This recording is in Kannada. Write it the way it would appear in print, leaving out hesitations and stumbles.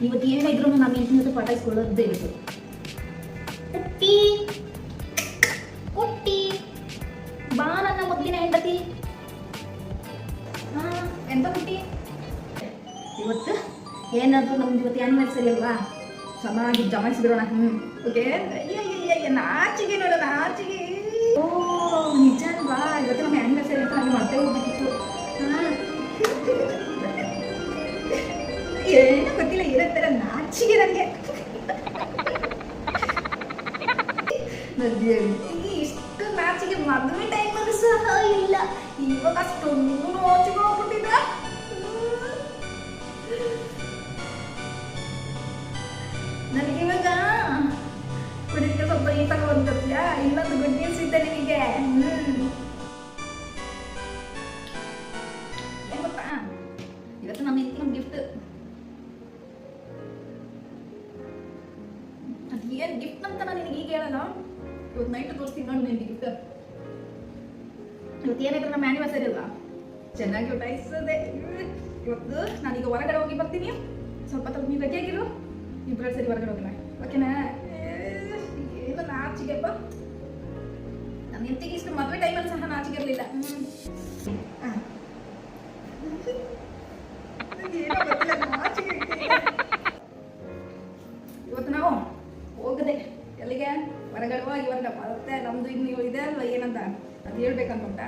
ಇವತ್ತು ಏನಾದ್ರು ನಾನು ಇಂತಿನ ಪಟಾಯಿಸ್ಕೊಳ್ಳೋದೇ ಇದು. ಕುಟ್ಟಿ ಕುಟ್ಟಿ ಬಾ ನನ್ನ ಮೊದಲಿನ ಹೆಂಡತಿ. ಎಂತ ಕುಟ್ಟಿ, ಇವತ್ತು ಏನಾದ್ರು ನಮ್ದು ಇವತ್ತು ಆ್ಯನಿವರ್ಸರಿ ಅಲ್ವಾ, ಚೆನ್ನಾಗಿ ಜಮಾಯಿಸಿಬಿಡೋಣ. ಓಕೆ. ನಾಚಿಗೆ ನೋಡು, ನಾಚಿಗೆ. ಓ ನಿಜ ಅಲ್ವಾ, ಇವತ್ತು ನಮ್ಮ ಆ್ಯನಿವರ್ಸರಿ ಅಂತ ನನಗೆ ಮತ್ತೆ ಹೋಗ್ಬಿಟ್ಟಿತ್ತು. ಏನು ಗೊತ್ತಿಲ್ಲ, ಇರತ್ತರ ನಾಚಿಗೆ ನನಗೆ. ಇಷ್ಟು ನಾಚಿಗೆ ಮದುವೆ ಟೈಮಲ್ಲಿ ಸಹ ಇಲ್ಲ, ಇವಾಗ ಅಷ್ಟೊಂದು ನಾಚಿಗೆ ಹೋಗ್ಬಿಟ್ಟಿದ್ದ. ನನಗಿವಾಗ ಕುಡಿದಕ್ಕೆ ಸ್ವಲ್ಪ ಈ ತಗೊಂಡ್ಯಾ, ಇನ್ನೊಂದು ಗುಡ್ ನ್ಯೂಸ್ ಇದೆ ನಿನಗೆ. ಏನ್ ಗೊತ್ತಾ, ಇವತ್ತು ನಮ್ಮ ಹೆಂಡತಿ ಗಿಫ್ಟ್. ಅದು ಏನು ಗಿಫ್ಟ್ ಅಂತ ನಾನು ನಿನಗೆ ಈಗ ಹೇಳಲ್ಲ, ಇವತ್ತು ನೈಟ್ ತೋರಿಸ್ತೀನಿ ನೋಡಿ ನಿನಗೆ ಗಿಫ್ಟ್. ಇವತ್ತು ಏನಾದ್ರು ನಮ್ಮ ಆ್ಯನಿವರ್ಸರಿ ಅಲ್ವಾ, ಚೆನ್ನಾಗಿ ಉಟಾಯಿಸದೆ. ಇವತ್ತು ನಾನೀಗ ಹೊರಗಡೆ ಹೋಗಿ ಬರ್ತೀನಿ, ಸ್ವಲ್ಪ ಹೊತ್ತು ನೀನು ರೆಡಿಯಾಗಿರು, ಇಬ್ಬರು ಸರಿ ಹೊರಗಡೆ ಹೋಗೋಣ. ಓಕೆನಾ? ಏನು ನಾಚಿಗೆಪ್ಪ, ನನ್ನ ಹೆಂಡತಿಗೆ ಇಷ್ಟು ಮದುವೆ ಟೈಮಲ್ಲಿ ಸಹ ನಾಚಿಗೆ ಇರಲಿಲ್ಲ. ಇವತ್ತು ನಾವು ಹೋಗದೆ ಎಲ್ಲಿಗೆ ಹೊರಗಡೆ ಹೋಗಿ ಹೊರಗಡೆ ಮತ್ತೆ ನಮ್ದು ಇನ್ನು ಇದೆ ಅಲ್ವಾ ಏನಂತ ಅದು ಹೇಳ್ಬೇಕಂತ.